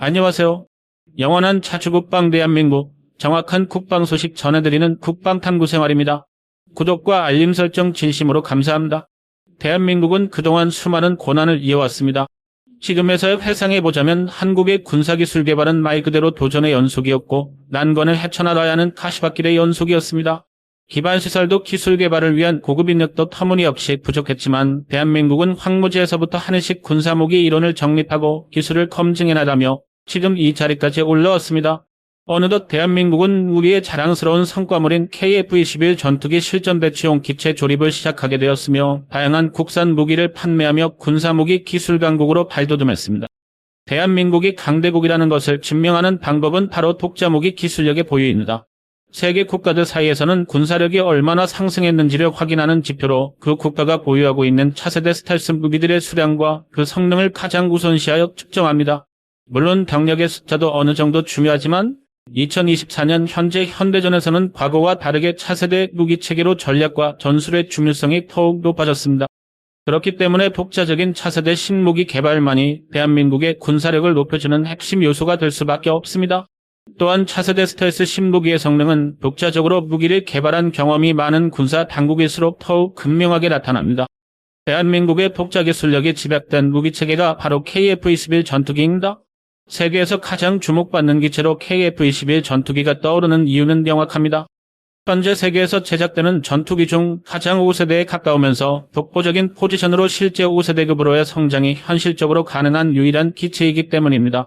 안녕하세요. 영원한 차주국방 대한민국, 정확한 국방 소식 전해드리는 국방탐구생활입니다. 구독과 알림 설정 진심으로 감사합니다. 대한민국은 그동안 수많은 고난을 이어왔습니다. 지금에서야 회상해보자면 한국의 군사기술 개발은 말 그대로 도전의 연속이었고 난관을 헤쳐나가야 하는 가시밭길의 연속이었습니다. 기반시설도 기술 개발을 위한 고급 인력도 터무니없이 부족했지만 대한민국은 황무지에서부터 하늘식 군사무기 이론을 정립하고 기술을 검증해나가며 지금 이 자리까지 올라왔습니다. 어느덧 대한민국은 우리의 자랑스러운 성과물인 KF-21 전투기 실전 배치용 기체 조립을 시작하게 되었으며 다양한 국산 무기를 판매하며 군사무기 기술 강국으로 발돋움했습니다. 대한민국이 강대국이라는 것을 증명하는 방법은 바로 독자무기 기술력의 보유입니다. 세계 국가들 사이에서는 군사력이 얼마나 상승했는지를 확인하는 지표로 그 국가가 보유하고 있는 차세대 스텔스 무기들의 수량과 그 성능을 가장 우선시하여 측정합니다. 물론 병력의 숫자도 어느 정도 중요하지만 2024년 현재 현대전에서는 과거와 다르게 차세대 무기체계로 전략과 전술의 중요성이 더욱 높아졌습니다. 그렇기 때문에 독자적인 차세대 신무기 개발만이 대한민국의 군사력을 높여주는 핵심 요소가 될 수밖에 없습니다. 또한 차세대 스텔스 신무기의 성능은 독자적으로 무기를 개발한 경험이 많은 군사 당국일수록 더욱 극명하게 나타납니다. 대한민국의 독자 기술력이 집약된 무기체계가 바로 KF-21 전투기입니다. 세계에서 가장 주목받는 기체로 KF-21 전투기가 떠오르는 이유는 명확합니다. 현재 세계에서 제작되는 전투기 중 가장 5세대에 가까우면서 독보적인 포지션으로 실제 5세대급으로의 성장이 현실적으로 가능한 유일한 기체이기 때문입니다.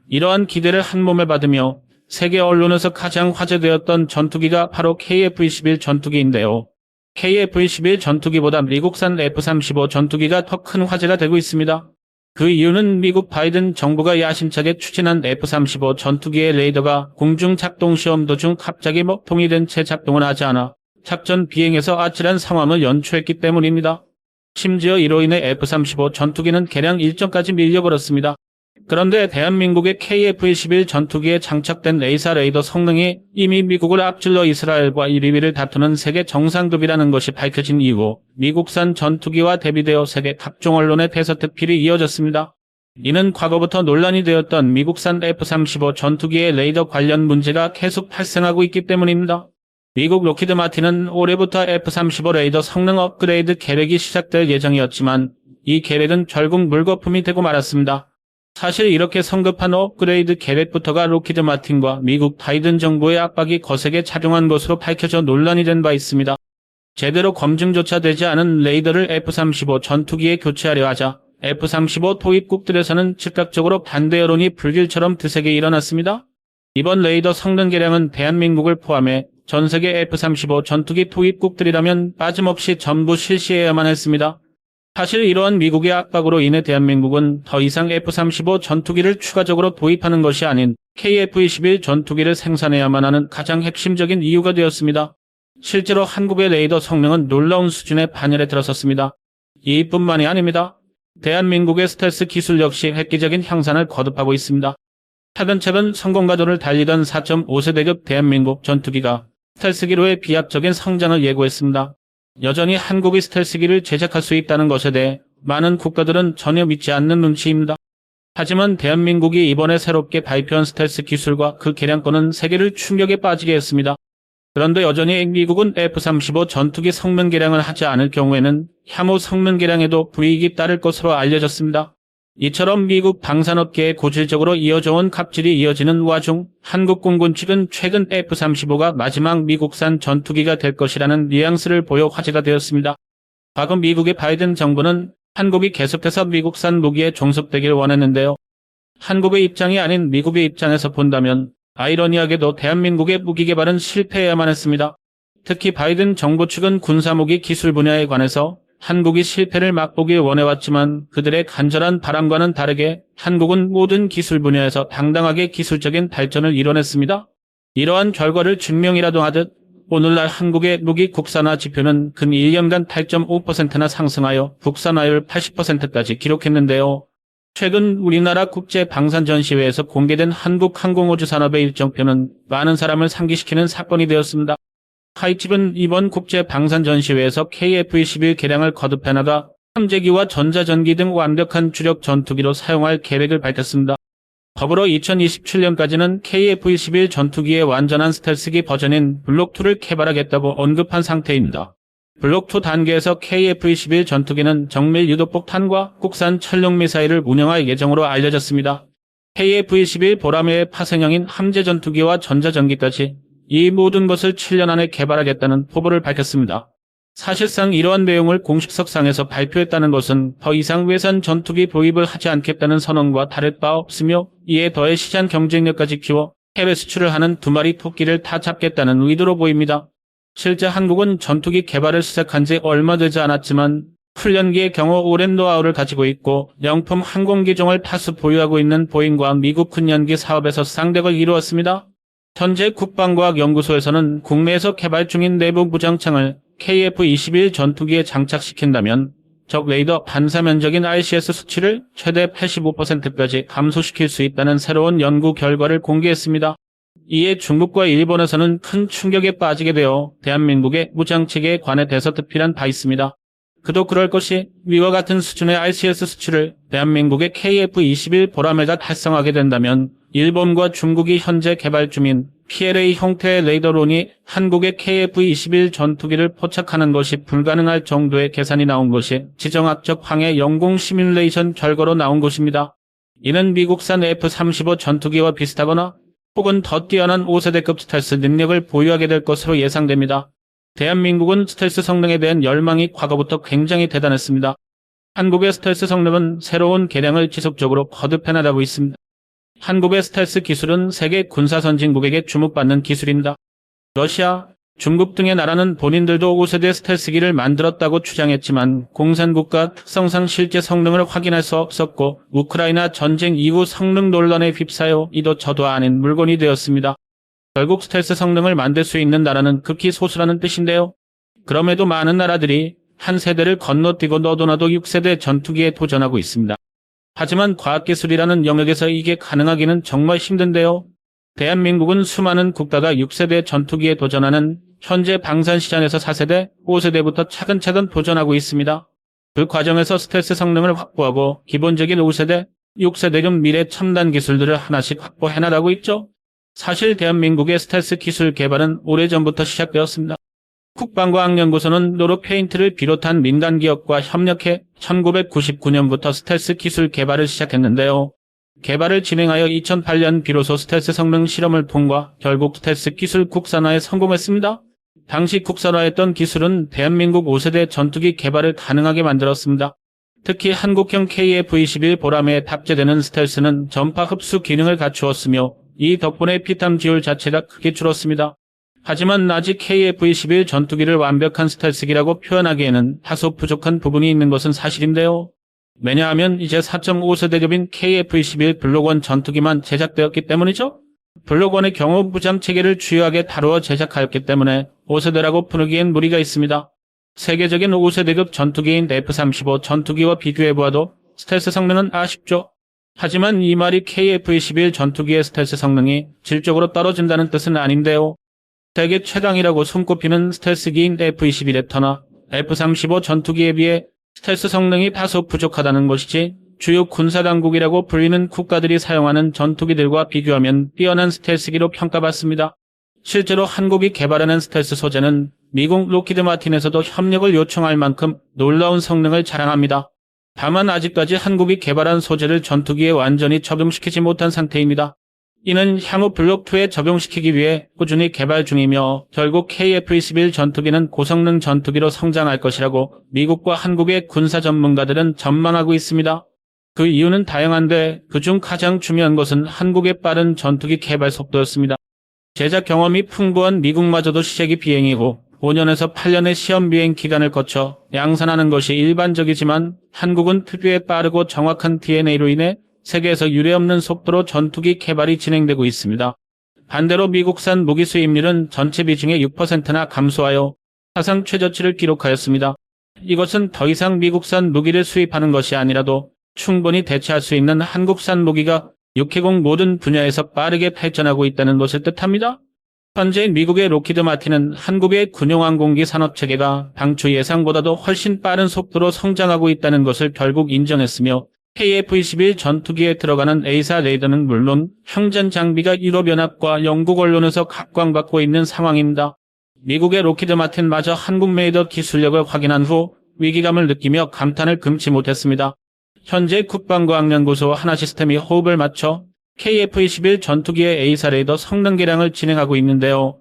이러한 기대를 한몸에 받으며 세계 언론에서 가장 화제되었던 전투기가 바로 KF-21 전투기인데요. KF-21 전투기보다 미국산 F-35 전투기가 더 큰 화제가 되고 있습니다. 그 이유는 미국 바이든 정부가 야심차게 추진한 F-35 전투기의 레이더가 공중 작동 시험 도중 갑자기 먹통이 된 채 작동을 하지 않아 작전 비행에서 아찔한 상황을 연출했기 때문입니다. 심지어 이로 인해 F-35 전투기는 개량 일정까지 밀려버렸습니다. 그런데 대한민국의 KF-21 전투기에 장착된 레이사 레이더 성능이 이미 미국을 앞질러 이스라엘과 1위를 다투는 세계 정상급이라는 것이 밝혀진 이후 미국산 전투기와 대비되어 세계 각종 언론의 대서특필이 이어졌습니다. 이는 과거부터 논란이 되었던 미국산 F-35 전투기의 레이더 관련 문제가 계속 발생하고 있기 때문입니다. 미국 로키드 마틴은 올해부터 F-35 레이더 성능 업그레이드 계획이 시작될 예정이었지만 이 계획은 결국 물거품이 되고 말았습니다. 사실 이렇게 성급한 업그레이드 계획부터가 로키드 마틴과 미국 바이든 정부의 압박이 거세게 작용한 것으로 밝혀져 논란이 된 바 있습니다. 제대로 검증조차 되지 않은 레이더를 F-35 전투기에 교체하려 하자 F-35 도입국들에서는 즉각적으로 반대 여론이 불길처럼 드세게 일어났습니다. 이번 레이더 성능 개량은 대한민국을 포함해 전 세계 F-35 전투기 도입국들이라면 빠짐없이 전부 실시해야만 했습니다. 사실 이러한 미국의 압박으로 인해 대한민국은 더 이상 F-35 전투기를 추가적으로 도입하는 것이 아닌 KF-21 전투기를 생산해야만 하는 가장 핵심적인 이유가 되었습니다. 실제로 한국의 레이더 성능은 놀라운 수준의 반열에 들어섰습니다. 이뿐만이 아닙니다. 대한민국의 스텔스 기술 역시 획기적인 향상을 거듭하고 있습니다. 차근차근 성공가도를 달리던 4.5세대급 대한민국 전투기가 스텔스기로의 비약적인 성장을 예고했습니다. 여전히 한국이 스텔스기를 제작할 수 있다는 것에 대해 많은 국가들은 전혀 믿지 않는 눈치입니다. 하지만 대한민국이 이번에 새롭게 발표한 스텔스 기술과 그 개량권은 세계를 충격에 빠지게 했습니다. 그런데 여전히 미국은 F-35 전투기 성능 개량을 하지 않을 경우에는 향후 성능 개량에도 불이익이 따를 것으로 알려졌습니다. 이처럼 미국 방산업계에 고질적으로 이어져온 갑질이 이어지는 와중 한국 공군 측은 최근 F-35가 마지막 미국산 전투기가 될 것이라는 뉘앙스를 보여 화제가 되었습니다. 과거 미국의 바이든 정부는 한국이 계속해서 미국산 무기에 종속되길 원했는데요. 한국의 입장이 아닌 미국의 입장에서 본다면 아이러니하게도 대한민국의 무기 개발은 실패해야만 했습니다. 특히 바이든 정부 측은 군사무기 기술 분야에 관해서 한국이 실패를 맛보길 원해왔지만 그들의 간절한 바람과는 다르게 한국은 모든 기술 분야에서 당당하게 기술적인 발전을 이뤄냈습니다. 이러한 결과를 증명이라도 하듯 오늘날 한국의 무기 국산화 지표는 근 1년간 8.5%나 상승하여 국산화율 80%까지 기록했는데요. 최근 우리나라 국제방산전시회에서 공개된 한국 항공우주 산업의 일정표는 많은 사람을 상기시키는 사건이 되었습니다. 하이칩은 이번 국제방산전시회에서 KF-21 개량을 거듭해나가 함재기와 전자전기 등 완벽한 주력 전투기로 사용할 계획을 밝혔습니다. 더불어 2027년까지는 KF-21 전투기의 완전한 스텔스기 버전인 블록2를 개발하겠다고 언급한 상태입니다. 블록2 단계에서 KF-21 전투기는 정밀 유도폭탄과 국산 천룡 미사일을 운영할 예정으로 알려졌습니다. KF-21 보라매의 파생형인 함재 전투기와 전자전기까지 이 모든 것을 7년 안에 개발하겠다는 포부를 밝혔습니다. 사실상 이러한 내용을 공식석상에서 발표했다는 것은 더 이상 외산 전투기 도입을 하지 않겠다는 선언과 다를 바 없으며 이에 더해 시장 경쟁력까지 키워 해외 수출을 하는 두 마리 토끼를 다 잡겠다는 의도로 보입니다. 실제 한국은 전투기 개발을 시작한 지 얼마 되지 않았지만 훈련기의 경우 오랜 노하우를 가지고 있고 명품 항공기종을 다수 보유하고 있는 보잉과 미국 군연기 사업에서 쌍벽을 이루었습니다. 현재 국방과학연구소에서는 국내에서 개발 중인 내부 무장창을 KF-21 전투기에 장착시킨다면 적 레이더 반사 면적인 RCS 수치를 최대 85%까지 감소시킬 수 있다는 새로운 연구 결과를 공개했습니다. 이에 중국과 일본에서는 큰 충격에 빠지게 되어 대한민국의 무장체계에 관해 대서특필한 바 있습니다. 그도 그럴 것이 위와 같은 수준의 RCS 수치를 대한민국의 KF-21 보라매가 달성하게 된다면 일본과 중국이 현재 개발 중인 PLA 형태의 레이더론이 한국의 KF-21 전투기를 포착하는 것이 불가능할 정도의 계산이 나온 것이 지정학적 항해 영공 시뮬레이션 결과로 나온 것입니다. 이는 미국산 F-35 전투기와 비슷하거나 혹은 더 뛰어난 5세대급 스텔스 능력을 보유하게 될 것으로 예상됩니다. 대한민국은 스텔스 성능에 대한 열망이 과거부터 굉장히 대단했습니다. 한국의 스텔스 성능은 새로운 개량을 지속적으로 거듭해나가고 있습니다. 한국의 스텔스 기술은 세계 군사 선진국에게 주목받는 기술입니다. 러시아, 중국 등의 나라는 본인들도 5세대 스텔스기를 만들었다고 주장했지만 공산국가 특성상 실제 성능을 확인할 수 없었고 우크라이나 전쟁 이후 성능 논란에 휩싸여 이도 저도 아닌 물건이 되었습니다. 결국 스텔스 성능을 만들 수 있는 나라는 극히 소수라는 뜻인데요. 그럼에도 많은 나라들이 한 세대를 건너뛰고 너도나도 6세대 전투기에 도전하고 있습니다. 하지만 과학기술이라는 영역에서 이게 가능하기는 정말 힘든데요. 대한민국은 수많은 국가가 6세대 전투기에 도전하는 현재 방산시장에서 4세대, 5세대부터 차근차근 도전하고 있습니다. 그 과정에서 스텔스 성능을 확보하고 기본적인 5세대, 6세대 중 미래 첨단 기술들을 하나씩 확보해나가고 있죠. 사실 대한민국의 스텔스 기술 개발은 오래전부터 시작되었습니다. 국방과학연구소는 노르페인트를 비롯한 민간 기업과 협력해 1999년부터 스텔스 기술 개발을 시작했는데요. 개발을 진행하여 2008년 비로소 스텔스 성능 실험을 통과 결국 스텔스 기술 국산화에 성공했습니다. 당시 국산화했던 기술은 대한민국 5세대 전투기 개발을 가능하게 만들었습니다. 특히 한국형 KF-21 보라매에 탑재되는 스텔스는 전파 흡수 기능을 갖추었으며 이 덕분에 피탐 지율 자체가 크게 줄었습니다. 하지만 아직 KF-21 전투기를 완벽한 스텔스기라고 표현하기에는 다소 부족한 부분이 있는 것은 사실인데요. 왜냐하면 이제 4.5세대급인 KF-21 블록1 전투기만 제작되었기 때문이죠. 블록1의 경우 무장체계를 주요하게 다루어 제작하였기 때문에 5세대라고 부르기엔 무리가 있습니다. 세계적인 5세대급 전투기인 F-35 전투기와 비교해보아도 스텔스 성능은 아쉽죠. 하지만 이 말이 KF-21 전투기의 스텔스 성능이 질적으로 떨어진다는 뜻은 아닌데요. 세계 최강이라고 손꼽히는 스텔스기인 F-21에 터나 F-35 전투기에 비해 스텔스 성능이 다소 부족하다는 것이지 주요 군사당국이라고 불리는 국가들이 사용하는 전투기들과 비교하면 뛰어난 스텔스기로 평가받습니다. 실제로 한국이 개발하는 스텔스 소재는 미국 로키드 마틴에서도 협력을 요청할 만큼 놀라운 성능을 자랑합니다. 다만 아직까지 한국이 개발한 소재를 전투기에 완전히 적용시키지 못한 상태입니다. 이는 향후 블록2에 적용시키기 위해 꾸준히 개발 중이며 결국 KF-21 전투기는 고성능 전투기로 성장할 것이라고 미국과 한국의 군사 전문가들은 전망하고 있습니다. 그 이유는 다양한데 그중 가장 중요한 것은 한국의 빠른 전투기 개발 속도였습니다. 제작 경험이 풍부한 미국마저도 시제기 비행이고 5년에서 8년의 시험 비행 기간을 거쳐 양산하는 것이 일반적이지만 한국은 특유의 빠르고 정확한 DNA로 인해 세계에서 유례없는 속도로 전투기 개발이 진행되고 있습니다. 반대로 미국산 무기 수입률은 전체 비중의 6%나 감소하여 사상 최저치를 기록하였습니다. 이것은 더 이상 미국산 무기를 수입하는 것이 아니라도 충분히 대체할 수 있는 한국산 무기가 육해공 모든 분야에서 빠르게 발전하고 있다는 것을 뜻합니다. 현재 미국의 로키드 마틴은 한국의 군용항공기 산업체계가 당초 예상보다도 훨씬 빠른 속도로 성장하고 있다는 것을 결국 인정했으며 KF-21 전투기에 들어가는 A사 레이더는 물론 형전 장비가 유럽연합과 영국 언론에서 각광받고 있는 상황입니다. 미국의 로키드 마틴마저 한국 레이더 기술력을 확인한 후 위기감을 느끼며 감탄을 금치 못했습니다. 현재 국방과학연구소 하나시스템이 호흡을 맞춰 KF-21 전투기의 A사 레이더 성능 개량을 진행하고 있는데요.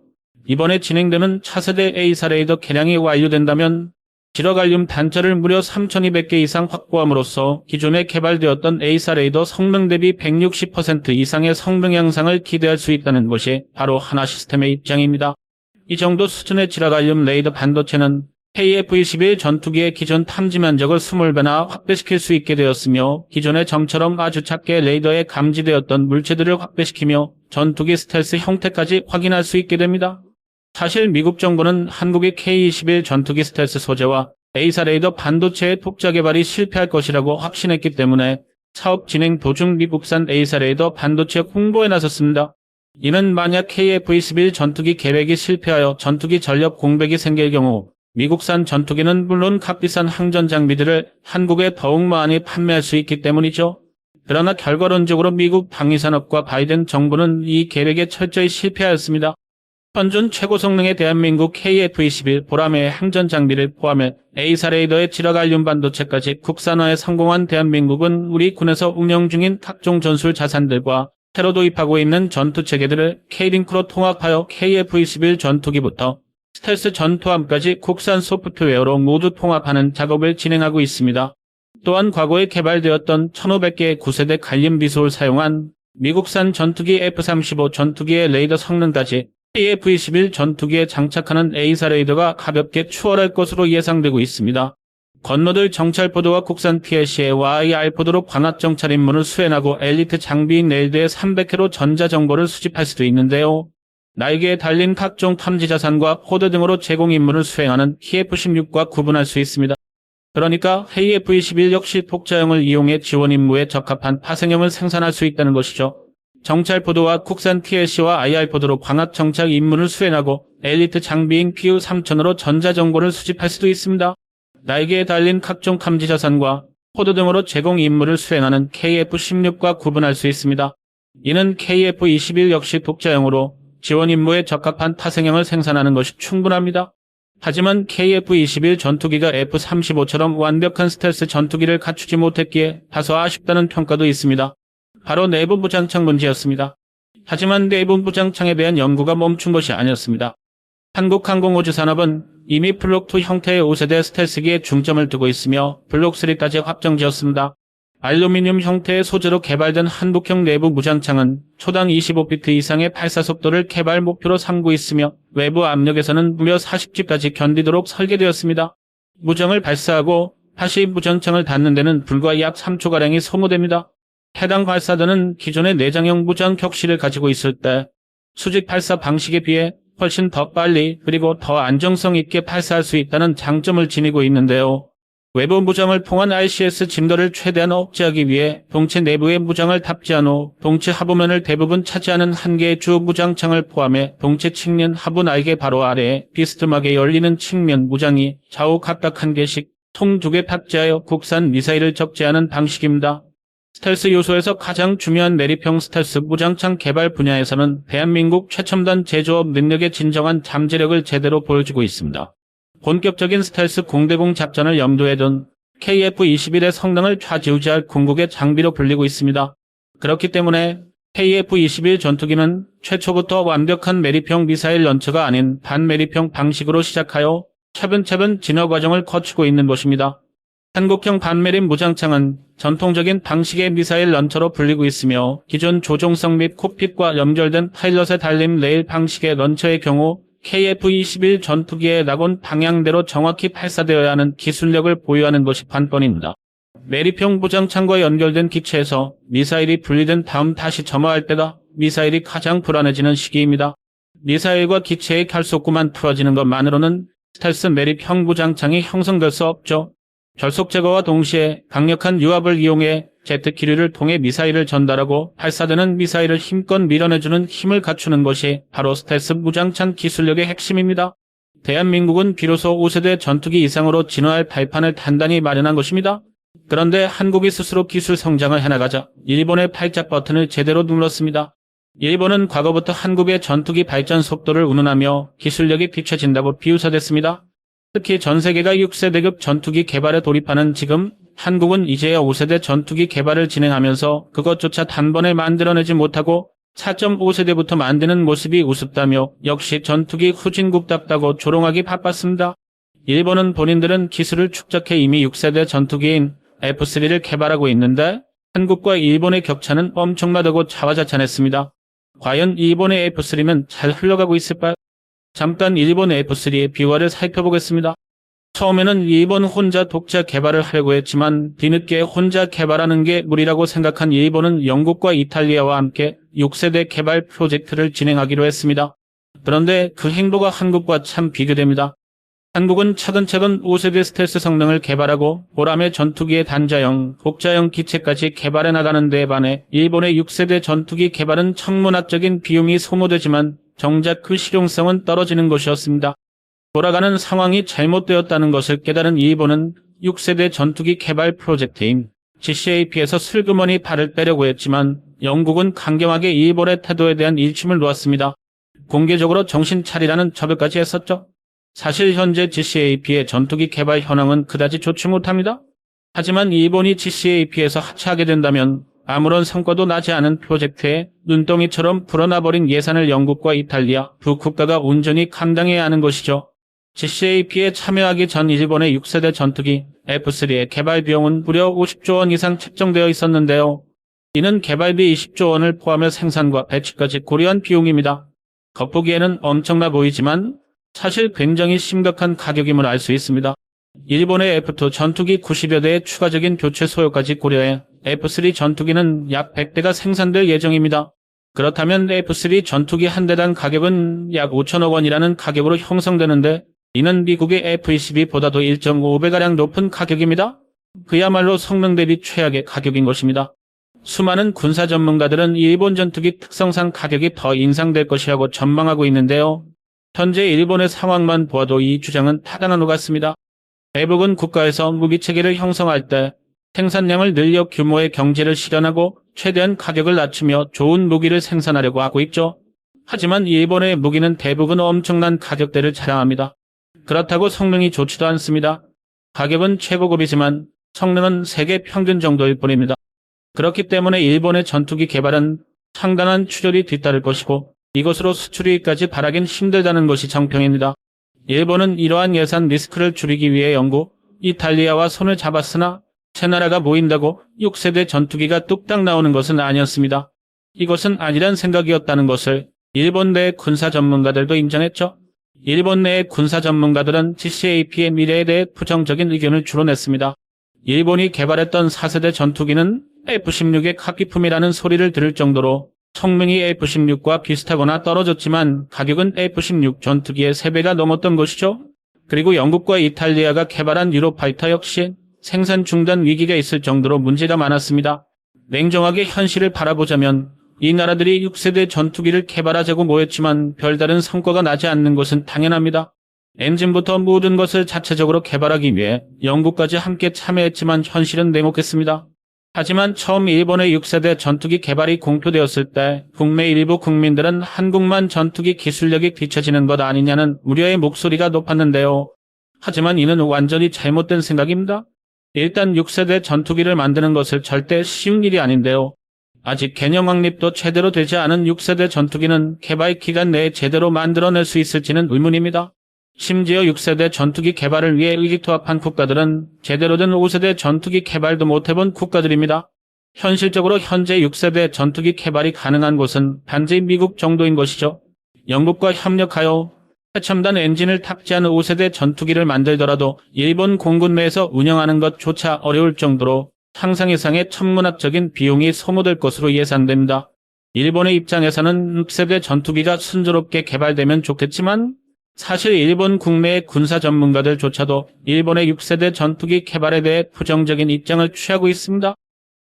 이번에 진행되는 차세대 A사 레이더 개량이 완료된다면 지러갈륨 단자를 무려 3,200개 이상 확보함으로써 기존에 개발되었던 A사 레이더 성능 대비 160% 이상의 성능 향상을 기대할 수 있다는 것이 바로 하나시스템의 입장입니다. 이 정도 수준의 지러갈륨 레이더 반도체는 KF-21 전투기의 기존 탐지 면적을 20배나 확대시킬 수 있게 되었으며 기존의 점처럼 아주 작게 레이더에 감지되었던 물체들을 확대시키며 전투기 스텔스 형태까지 확인할 수 있게 됩니다. 사실 미국 정부는 한국의 K-21 전투기 스텔스 소재와 A사 레이더 반도체의 독자 개발이 실패할 것이라고 확신했기 때문에 사업 진행 도중 미국산 A사 레이더 반도체 홍보에 나섰습니다. 이는 만약 KF-21 전투기 계획이 실패하여 전투기 전력 공백이 생길 경우 미국산 전투기는 물론 값비싼 항전 장비들을 한국에 더욱 많이 판매할 수 있기 때문이죠. 그러나 결과론적으로 미국 방위산업과 바이든 정부는 이 계획에 철저히 실패하였습니다. 현존 최고 성능의 대한민국 KF-21 보라매의 항전 장비를 포함해 A사 레이더의 지러갈륨 반도체까지 국산화에 성공한 대한민국은 우리 군에서 운영 중인 각종 전술 자산들과 새로 도입하고 있는 전투체계들을 K링크로 통합하여 KF-21 전투기부터 스텔스 전투함까지 국산 소프트웨어로 모두 통합하는 작업을 진행하고 있습니다. 또한 과거에 개발되었던 1,500개의 9세대 갈림 비소를 사용한 미국산 전투기 F-35 전투기의 레이더 성능까지 KF-21 전투기에 장착하는 A사 레이더가 가볍게 추월할 것으로 예상되고 있습니다. 건너들 정찰포드와 국산 PLC의 YR-포드로 광학 정찰 임무를 수행하고 엘리트 장비인 레이더의 300회로 전자정보를 수집할 수도 있는데요. 날개에 달린 각종 탐지 자산과 포드 등으로 제공 임무를 수행하는 TF-16과 구분할 수 있습니다. 그러니까 KF-21 역시 독자형을 이용해 지원 임무에 적합한 파생형을 생산할 수 있다는 것이죠. 정찰포드와 국산 TLC와 IR-포드로 광학 정찰 임무를 수행하고 엘리트 장비인 PU-3000으로 전자정보를 수집할 수도 있습니다. 날개에 달린 각종 탐지 자산과 포드 등으로 제공 임무를 수행하는 KF-16과 구분할 수 있습니다. 이는 KF-21 역시 독자형으로 지원 임무에 적합한 파생형을 생산하는 것이 충분합니다. 하지만 KF-21 전투기가 F-35처럼 완벽한 스텔스 전투기를 갖추지 못했기에 다소 아쉽다는 평가도 있습니다. 바로 내부 무장창 문제였습니다. 하지만 내부 무장창에 대한 연구가 멈춘 것이 아니었습니다. 한국항공우주산업은 이미 블록2 형태의 5세대 스텔스기에 중점을 두고 있으며 블록3까지 확정지었습니다. 알루미늄 형태의 소재로 개발된 한국형 내부 무장창은 초당 25피트 이상의 발사속도를 개발 목표로 삼고 있으며 외부 압력에서는 무려 40G까지 견디도록 설계되었습니다. 무장을 발사하고 다시 무장창을 닫는 데는 불과 약 3초가량이 소모됩니다. 해당 발사대는 기존의 내장형 무장 격실을 가지고 있을 때 수직 발사 방식에 비해 훨씬 더 빨리 그리고 더 안정성 있게 발사할 수 있다는 장점을 지니고 있는데요. 외부 무장을 통한 RCS 진도를 최대한 억제하기 위해 동체 내부에 무장을 탑재한 후 동체 하부면을 대부분 차지하는 한 개의 주 무장창을 포함해 동체 측면 하부 날개 바로 아래에 비스듬하게 열리는 측면 무장이 좌우 각각 한 개씩 통 2개 탑재하여 국산 미사일을 적재하는 방식입니다. 스텔스 요소에서 가장 중요한 내립형 스텔스 무장창 개발 분야에서는 대한민국 최첨단 제조업 능력의 진정한 잠재력을 제대로 보여주고 있습니다. 본격적인 스텔스 공대공 작전을 염두에 둔 KF-21의 성능을 좌지우지할 궁극의 장비로 불리고 있습니다. 그렇기 때문에 KF-21 전투기는 최초부터 완벽한 매립형 미사일 런처가 아닌 반매립형 방식으로 시작하여 차분차분 진화 과정을 거치고 있는 것입니다. 한국형 반매립 무장창은 전통적인 방식의 미사일 런처로 불리고 있으며 기존 조종성 및 콕핏과 연결된 파일럿에 달린 레일 방식의 런처의 경우 KF-21 전투기의 낙원 방향대로 정확히 발사되어야 하는 기술력을 보유하는 것이 관건입니다. 매립형 무장창과 연결된 기체에서 미사일이 분리된 다음 다시 점화할 때가 미사일이 가장 불안해지는 시기입니다. 미사일과 기체의 결속구만 풀어지는 것만으로는 스텔스 매립형 무장창이 형성될 수 없죠. 결속 제거와 동시에 강력한 유압을 이용해 제트 기류를 통해 미사일을 전달하고 발사되는 미사일을 힘껏 밀어내주는 힘을 갖추는 것이 바로 스텔스 무장창 기술력의 핵심입니다. 대한민국은 비로소 5세대 전투기 이상으로 진화할 발판을 단단히 마련한 것입니다. 그런데 한국이 스스로 기술 성장을 해나가자 일본의 팔짝 버튼을 제대로 눌렀습니다. 일본은 과거부터 한국의 전투기 발전 속도를 운운하며 기술력이 비춰진다고 비웃어댔습니다. 특히 전 세계가 6세대급 전투기 개발에 돌입하는 지금 한국은 이제야 5세대 전투기 개발을 진행하면서 그것조차 단번에 만들어내지 못하고 4.5세대부터 만드는 모습이 우습다며 역시 전투기 후진국답다고 조롱하기 바빴습니다. 일본은 본인들은 기술을 축적해 이미 6세대 전투기인 F3를 개발하고 있는데 한국과 일본의 격차는 엄청나다고 자화자찬했습니다. 과연 일본의 F3는 잘 흘러가고 있을까요? 잠깐 일본 F3의 비화를 살펴보겠습니다. 처음에는 일본 혼자 독자 개발을 하려고 했지만 뒤늦게 혼자 개발하는 게 무리라고 생각한 일본은 영국과 이탈리아와 함께 6세대 개발 프로젝트를 진행하기로 했습니다. 그런데 그 행보가 한국과 참 비교됩니다. 한국은 차근차근 5세대 스텔스 성능을 개발하고 보람의 전투기의 단자형, 복자형 기체까지 개발해 나가는 데에 반해 일본의 6세대 전투기 개발은 천문학적인 비용이 소모되지만 정작 그 실용성은 떨어지는 것이었습니다. 돌아가는 상황이 잘못되었다는 것을 깨달은 일본은 6세대 전투기 개발 프로젝트인 GCAP에서 슬그머니 발을 빼려고 했지만 영국은 강경하게 일본의 태도에 대한 일침을 놓았습니다. 공개적으로 정신 차리라는 저변까지 했었죠. 사실 현재 GCAP의 전투기 개발 현황은 그다지 좋지 못합니다. 하지만 일본이 GCAP에서 하차하게 된다면 아무런 성과도 나지 않은 프로젝트에 눈덩이처럼 불어나버린 예산을 영국과 이탈리아 두 국가가 온전히 감당해야 하는 것이죠. GCAP에 참여하기 전 일본의 6세대 전투기 F3의 개발 비용은 무려 50조 원 이상 책정되어 있었는데요. 이는 개발비 20조 원을 포함해 생산과 배치까지 고려한 비용입니다. 겉보기에는 엄청나 보이지만 사실 굉장히 심각한 가격임을 알 수 있습니다. 일본의 F2 전투기 90여 대의 추가적인 교체 소요까지 고려해 F3 전투기는 약 100대가 생산될 예정입니다. 그렇다면 F3 전투기 한 대당 가격은 약 5천억 원이라는 가격으로 형성되는데 이는 미국의 F-22보다도 1.5배가량 높은 가격입니다. 그야말로 성능 대비 최악의 가격인 것입니다. 수많은 군사 전문가들은 일본 전투기 특성상 가격이 더 인상될 것이라고 전망하고 있는데요. 현재 일본의 상황만 보아도 이 주장은 타당한 것 같습니다. 대부분 국가에서 무기체계를 형성할 때 생산량을 늘려 규모의 경제를 실현하고 최대한 가격을 낮추며 좋은 무기를 생산하려고 하고 있죠. 하지만 일본의 무기는 대부분 엄청난 가격대를 자랑합니다. 그렇다고 성능이 좋지도 않습니다. 가격은 최고급이지만 성능은 세계 평균 정도일 뿐입니다. 그렇기 때문에 일본의 전투기 개발은 상당한 출혈이 뒤따를 것이고 이것으로 수출이익까지 바라긴 힘들다는 것이 정평입니다. 일본은 이러한 예산 리스크를 줄이기 위해 영국, 이탈리아와 손을 잡았으나 세 나라가 모인다고 6세대 전투기가 뚝딱 나오는 것은 아니었습니다. 이것은 아니란 생각이었다는 것을 일본 내 군사 전문가들도 인정했죠. 일본 내의 군사 전문가들은 GCAP의 미래에 대해 부정적인 의견을 주로 냈습니다. 일본이 개발했던 4세대 전투기는 F-16의 카기품이라는 소리를 들을 정도로 성능이 F-16과 비슷하거나 떨어졌지만 가격은 F-16 전투기의 3배가 넘었던 것이죠. 그리고 영국과 이탈리아가 개발한 유로파이터 역시 생산 중단 위기가 있을 정도로 문제가 많았습니다. 냉정하게 현실을 바라보자면 이 나라들이 6세대 전투기를 개발하자고 모였지만 별다른 성과가 나지 않는 것은 당연합니다. 엔진부터 모든 것을 자체적으로 개발하기 위해 영국까지 함께 참여했지만 현실은 냉혹했습니다. 하지만 처음 일본의 6세대 전투기 개발이 공표되었을 때 국내 일부 국민들은 한국만 전투기 기술력이 뒤처지는 것 아니냐는 우려의 목소리가 높았는데요. 하지만 이는 완전히 잘못된 생각입니다. 일단 6세대 전투기를 만드는 것을 절대 쉬운 일이 아닌데요. 아직 개념 확립도 제대로 되지 않은 6세대 전투기는 개발 기간 내에 제대로 만들어낼 수 있을지는 의문입니다. 심지어 6세대 전투기 개발을 위해 의기투합한 국가들은 제대로 된 5세대 전투기 개발도 못해본 국가들입니다. 현실적으로 현재 6세대 전투기 개발이 가능한 곳은 단지 미국 정도인 것이죠. 영국과 협력하여 최첨단 엔진을 탑재한 5세대 전투기를 만들더라도 일본 공군 내에서 운영하는 것조차 어려울 정도로 상상 이상의 천문학적인 비용이 소모될 것으로 예상됩니다. 일본의 입장에서는 6세대 전투기가 순조롭게 개발되면 좋겠지만 사실 일본 국내의 군사 전문가들조차도 일본의 6세대 전투기 개발에 대해 부정적인 입장을 취하고 있습니다.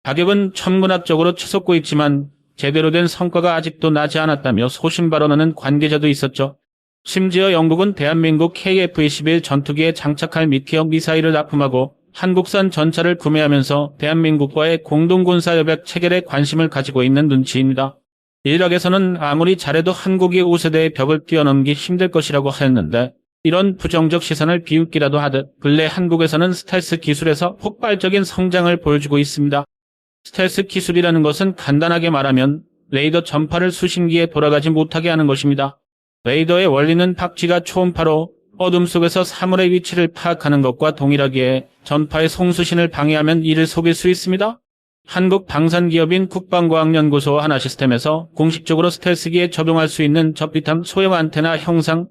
가격은 천문학적으로 치솟고 있지만 제대로 된 성과가 아직도 나지 않았다며 소신 발언하는 관계자도 있었죠. 심지어 영국은 대한민국 KF-21 전투기에 장착할 미티어 미사일을 납품하고 한국산 전차를 구매하면서 대한민국과의 공동군사협약 체결에 관심을 가지고 있는 눈치입니다. 일각에서는 아무리 잘해도 한국이 5세대의 벽을 뛰어넘기 힘들 것이라고 하였는데 이런 부정적 시선을 비웃기라도 하듯 근래 한국에서는 스텔스 기술에서 폭발적인 성장을 보여주고 있습니다. 스텔스 기술이라는 것은 간단하게 말하면 레이더 전파를 수신기에 돌아가지 못하게 하는 것입니다. 레이더의 원리는 박쥐가 초음파로 어둠 속에서 사물의 위치를 파악하는 것과 동일하기에 전파의 송수신을 방해하면 이를 속일 수 있습니다. 한국 방산기업인 국방과학연구소 하나시스템에서 공식적으로 스텔스기에 적용할 수 있는 접비탐 소형 안테나 형상,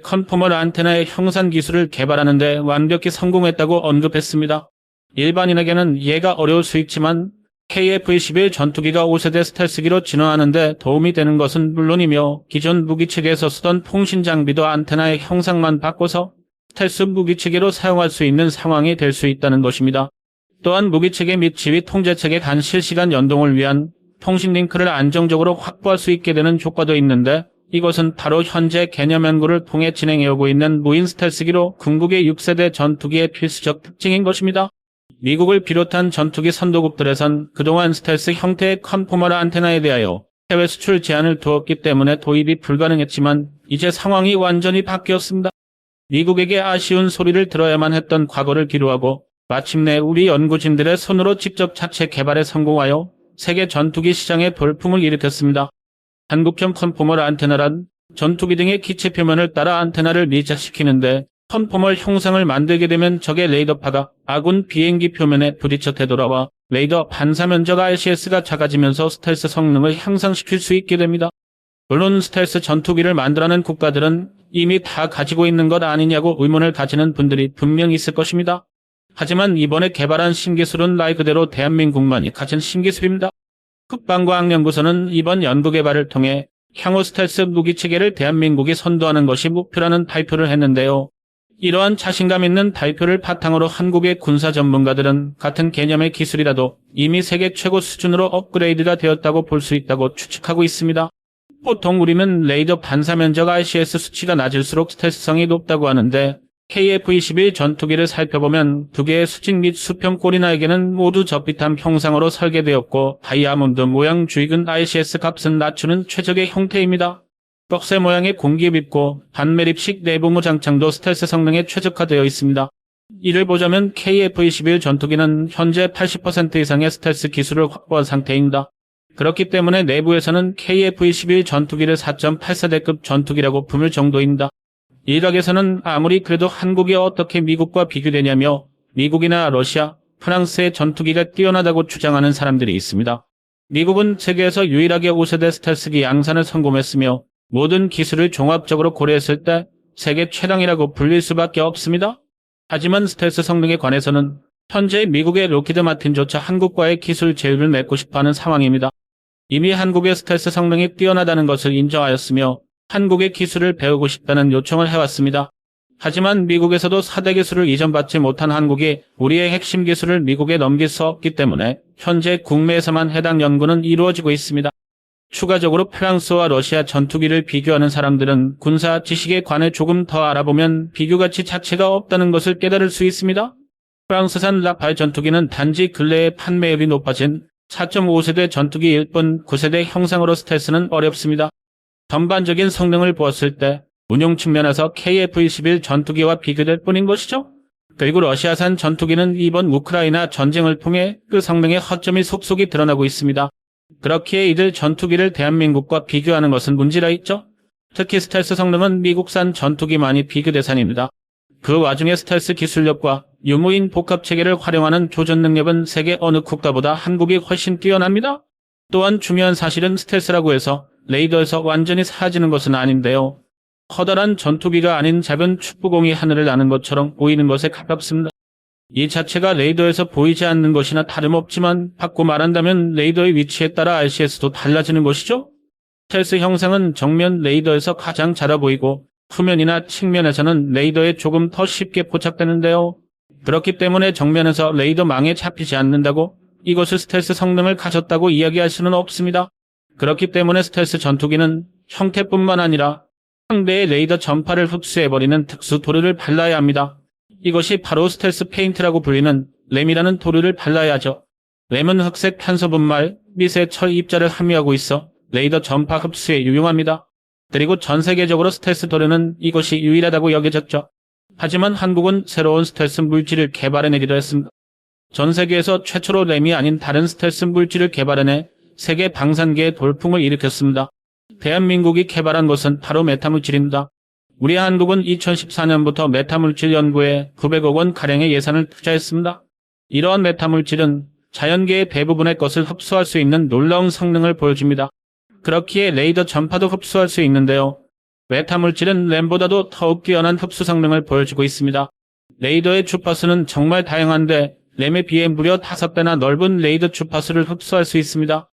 컨포멀 안테나의 형산 기술을 개발하는 데 완벽히 성공했다고 언급했습니다. 일반인에게는 이해가 어려울 수 있지만 KF-21 전투기가 5세대 스텔스기로 진화하는 데 도움이 되는 것은 물론이며 기존 무기체계에서 쓰던 통신 장비도 안테나의 형상만 바꿔서 스텔스 무기체계로 사용할 수 있는 상황이 될 수 있다는 것입니다. 또한 무기체계 및 지휘 통제체계 간 실시간 연동을 위한 통신 링크를 안정적으로 확보할 수 있게 되는 효과도 있는데 이것은 바로 현재 개념 연구를 통해 진행해오고 있는 무인 스텔스기로 궁극의 6세대 전투기의 필수적 특징인 것입니다. 미국을 비롯한 전투기 선도국들에선 그동안 스텔스 형태의 컨포멀 안테나에 대하여 해외 수출 제한을 두었기 때문에 도입이 불가능했지만 이제 상황이 완전히 바뀌었습니다. 미국에게 아쉬운 소리를 들어야만 했던 과거를 기로하고 마침내 우리 연구진들의 손으로 직접 자체 개발에 성공하여 세계 전투기 시장에 돌풍을 일으켰습니다. 한국형 컨포멀 안테나란 전투기 등의 기체 표면을 따라 안테나를 밀착시키는데 컨포멀 형상을 만들게 되면 적의 레이더파가 아군 비행기 표면에 부딪혀 되돌아와 레이더 반사 면적 RCS가 작아지면서 스텔스 성능을 향상시킬 수 있게 됩니다. 물론 스텔스 전투기를 만들어낸 국가들은 이미 다 가지고 있는 것 아니냐고 의문을 가지는 분들이 분명 있을 것입니다. 하지만 이번에 개발한 신기술은 말 그대로 대한민국만이 가진 신기술입니다. 국방과학연구소는 이번 연구개발을 통해 향후 스텔스 무기체계를 대한민국이 선도하는 것이 목표라는 발표를 했는데요. 이러한 자신감 있는 발표를 바탕으로 한국의 군사 전문가들은 같은 개념의 기술이라도 이미 세계 최고 수준으로 업그레이드가 되었다고 볼 수 있다고 추측하고 있습니다. 보통 우리는 레이더 반사 면적 RCS 수치가 낮을수록 스텔스성이 높다고 하는데 KF-21 전투기를 살펴보면 두 개의 수직 및 수평 꼬리날개는 모두 접비탐 형상으로 설계되었고 다이아몬드 모양 주익은 RCS 값은 낮추는 최적의 형태입니다. 꺽쇠 모양의 공기에 입고 반매립식 내부모 장창도 스텔스 성능에 최적화되어 있습니다. 이를 보자면 KF-21 전투기는 현재 80% 이상의 스텔스 기술을 확보한 상태입니다. 그렇기 때문에 내부에서는 KF-21 전투기를 4.84대급 전투기라고 부를 정도입니다. 일각에서는 아무리 그래도 한국이 어떻게 미국과 비교되냐며 미국이나 러시아, 프랑스의 전투기가 뛰어나다고 주장하는 사람들이 있습니다. 미국은 세계에서 유일하게 5세대 스텔스기 양산을 성공했으며 모든 기술을 종합적으로 고려했을 때 세계 최강이라고 불릴 수밖에 없습니다. 하지만 스텔스 성능에 관해서는 현재 미국의 로키드 마틴조차 한국과의 기술 제휴를 맺고 싶어하는 상황입니다. 이미 한국의 스텔스 성능이 뛰어나다는 것을 인정하였으며 한국의 기술을 배우고 싶다는 요청을 해왔습니다. 하지만 미국에서도 4대 기술을 이전받지 못한 한국이 우리의 핵심 기술을 미국에 넘길 수 없기 때문에 현재 국내에서만 해당 연구는 이루어지고 있습니다. 추가적으로 프랑스와 러시아 전투기를 비교하는 사람들은 군사 지식에 관해 조금 더 알아보면 비교 가치 자체가 없다는 것을 깨달을 수 있습니다. 프랑스산 라팔 전투기는 단지 근래에 판매율이 높아진 4.5세대 전투기 일본 9세대 형상으로 스텔스는 어렵습니다. 전반적인 성능을 보았을 때 운용 측면에서 KF-21 전투기와 비교될 뿐인 것이죠. 그리고 러시아산 전투기는 이번 우크라이나 전쟁을 통해 그 성능의 허점이 속속이 드러나고 있습니다. 그렇기에 이들 전투기를 대한민국과 비교하는 것은 문제라 있죠. 특히 스텔스 성능은 미국산 전투기만이 비교 대상입니다. 그 와중에 스텔스 기술력과 유무인 복합체계를 활용하는 조준 능력은 세계 어느 국가보다 한국이 훨씬 뛰어납니다. 또한 중요한 사실은 스텔스라고 해서 레이더에서 완전히 사라지는 것은 아닌데요. 커다란 전투기가 아닌 작은 축구공이 하늘을 나는 것처럼 보이는 것에 가깝습니다. 이 자체가 레이더에서 보이지 않는 것이나 다름없지만 바꿔 말한다면 레이더의 위치에 따라 RCS도 달라지는 것이죠. 스텔스 형상은 정면 레이더에서 가장 작아 보이고 후면이나 측면에서는 레이더에 조금 더 쉽게 포착되는데요. 그렇기 때문에 정면에서 레이더망에 잡히지 않는다고 이것을 스텔스 성능을 가졌다고 이야기할 수는 없습니다. 그렇기 때문에 스텔스 전투기는 형태뿐만 아니라 상대의 레이더 전파를 흡수해버리는 특수 도료를 발라야 합니다. 이것이 바로 스텔스 페인트라고 불리는 램이라는 도료를 발라야 하죠. 램은 흑색 탄소 분말, 미세 철 입자를 함유하고 있어 레이더 전파 흡수에 유용합니다. 그리고 전 세계적으로 스텔스 도료는 이것이 유일하다고 여겨졌죠. 하지만 한국은 새로운 스텔스 물질을 개발해내기도 했습니다. 전 세계에서 최초로 램이 아닌 다른 스텔스 물질을 개발해내 세계 방산계의 돌풍을 일으켰습니다. 대한민국이 개발한 것은 바로 메타물질입니다. 우리 한국은 2014년부터 메타물질 연구에 900억 원 가량의 예산을 투자했습니다. 이러한 메타물질은 자연계의 대부분의 것을 흡수할 수 있는 놀라운 성능을 보여줍니다. 그렇기에 레이더 전파도 흡수할 수 있는데요. 메타물질은 램보다도 더욱 뛰어난 흡수 성능을 보여주고 있습니다. 레이더의 주파수는 정말 다양한데 램에 비해 무려 5배나 넓은 레이더 주파수를 흡수할 수 있습니다.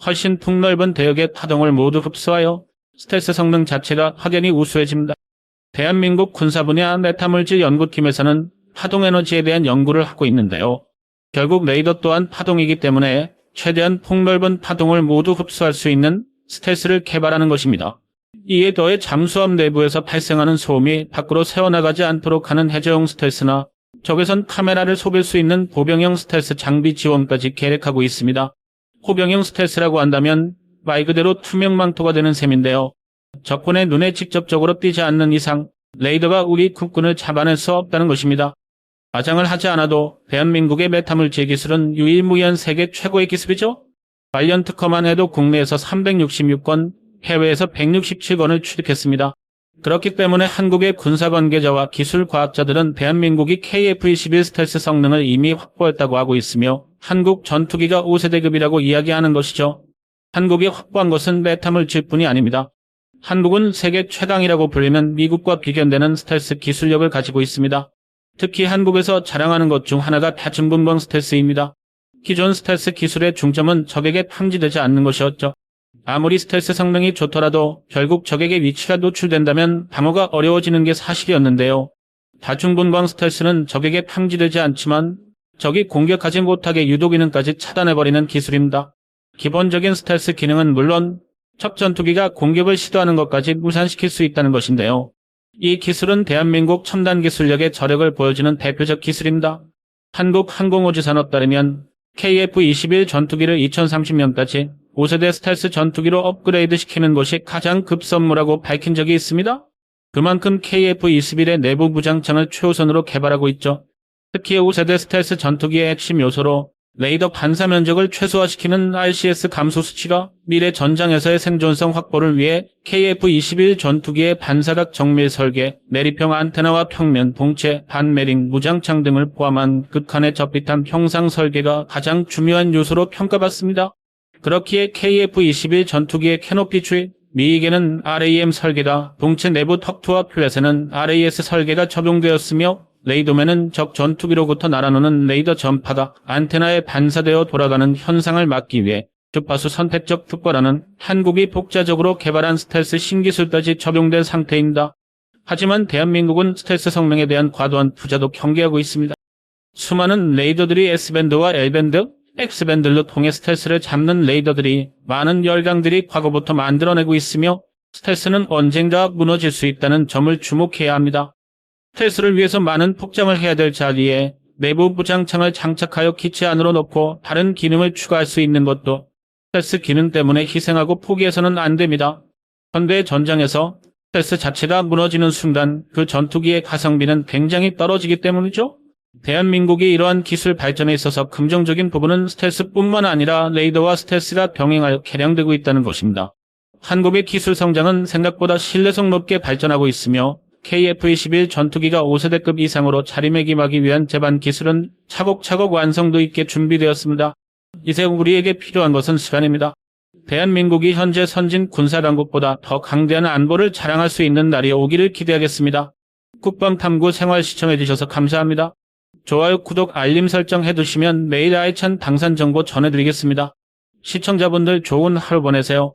훨씬 폭넓은 대역의 파동을 모두 흡수하여 스텔스 성능 자체가 확연히 우수해집니다. 대한민국 군사 분야 메타물질 연구팀에서는 파동에너지에 대한 연구를 하고 있는데요. 결국 레이더 또한 파동이기 때문에 최대한 폭넓은 파동을 모두 흡수할 수 있는 스텔스를 개발하는 것입니다. 이에 더해 잠수함 내부에서 발생하는 소음이 밖으로 새어나가지 않도록 하는 해저용 스텔스나 적외선 카메라를 속일 수 있는 보병형 스텔스 장비 지원까지 계획하고 있습니다. 호병형 스텔스라고 한다면 말 그대로 투명 망토가 되는 셈인데요. 적군의 눈에 직접적으로 띄지 않는 이상 레이더가 우리 국군을 잡아낼 수 없다는 것입니다. 과장을 하지 않아도 대한민국의 메타물질 기술은 유일무이한 세계 최고의 기술이죠. 관련 특허만 해도 국내에서 366건, 해외에서 167건을 취득했습니다. 그렇기 때문에 한국의 군사 관계자와 기술 과학자들은 대한민국이 KF-21 스텔스 성능을 이미 확보했다고 하고 있으며 한국 전투기가 5세대급이라고 이야기하는 것이죠. 한국이 확보한 것은 메타물질뿐이 아닙니다. 한국은 세계 최강이라고 불리는 미국과 비견되는 스텔스 기술력을 가지고 있습니다. 특히 한국에서 자랑하는 것 중 하나가 다중분광 스텔스입니다. 기존 스텔스 기술의 중점은 적에게 탐지되지 않는 것이었죠. 아무리 스텔스 성능이 좋더라도 결국 적에게 위치가 노출된다면 방어가 어려워지는 게 사실이었는데요. 다중분광 스텔스는 적에게 탐지되지 않지만 적이 공격하지 못하게 유도 기능까지 차단해버리는 기술입니다. 기본적인 스텔스 기능은 물론 적 전투기가 공격을 시도하는 것까지 무산시킬 수 있다는 것인데요. 이 기술은 대한민국 첨단 기술력의 저력을 보여주는 대표적 기술입니다. 한국항공우주산업 따르면 KF-21 전투기를 2030년까지 5세대 스텔스 전투기로 업그레이드 시키는 것이 가장 급선무라고 밝힌 적이 있습니다. 그만큼 KF-21의 내부 무장창을 최우선으로 개발하고 있죠. 특히 5세대 스텔스 전투기의 핵심 요소로 레이더 반사 면적을 최소화시키는 RCS 감소 수치가 미래 전장에서의 생존성 확보를 위해 KF-21 전투기의 반사각 정밀 설계, 내리평 안테나와 평면, 봉체, 반매링, 무장창 등을 포함한 극한의 접빗한 형상 설계가 가장 중요한 요소로 평가받습니다. 그렇기에 KF-21 전투기의 캐노피 추입, 미익에는 RAM 설계가, 봉체 내부 턱투와 플랫에는 RAS 설계가 적용되었으며 레이더맨은 적 전투기로부터 날아오는 레이더 전파가 안테나에 반사되어 돌아가는 현상을 막기 위해 주파수 선택적 특과라는 한국이 독자적으로 개발한 스텔스 신기술까지 적용된 상태입니다. 하지만 대한민국은 스텔스 성능에 대한 과도한 투자도 경계하고 있습니다. 수많은 레이더들이 S밴드와 L밴드, X밴드로 통해 스텔스를 잡는 레이더들이 많은 열강들이 과거부터 만들어내고 있으며 스텔스는 언젠가 무너질 수 있다는 점을 주목해야 합니다. 스텔스를 위해서 많은 폭장을 해야 될 자리에 내부 무장창을 장착하여 기체 안으로 넣고 다른 기능을 추가할 수 있는 것도 스텔스 기능 때문에 희생하고 포기해서는 안 됩니다. 현대 전장에서 스텔스 자체가 무너지는 순간 그 전투기의 가성비는 굉장히 떨어지기 때문이죠. 대한민국이 이러한 기술 발전에 있어서 긍정적인 부분은 스텔스뿐만 아니라 레이더와 스텔스가 병행하여 개량되고 있다는 것입니다. 한국의 기술 성장은 생각보다 신뢰성 높게 발전하고 있으며 KF-21 전투기가 5세대급 이상으로 자리매김하기 위한 제반 기술은 차곡차곡 완성도 있게 준비되었습니다. 이제 우리에게 필요한 것은 시간입니다. 대한민국이 현재 선진 군사당국보다 더 강대한 안보를 자랑할 수 있는 날이 오기를 기대하겠습니다. 국방탐구 생활 시청해주셔서 감사합니다. 좋아요, 구독, 알림 설정 해두시면 매일 알찬 방산 정보 전해드리겠습니다. 시청자분들 좋은 하루 보내세요.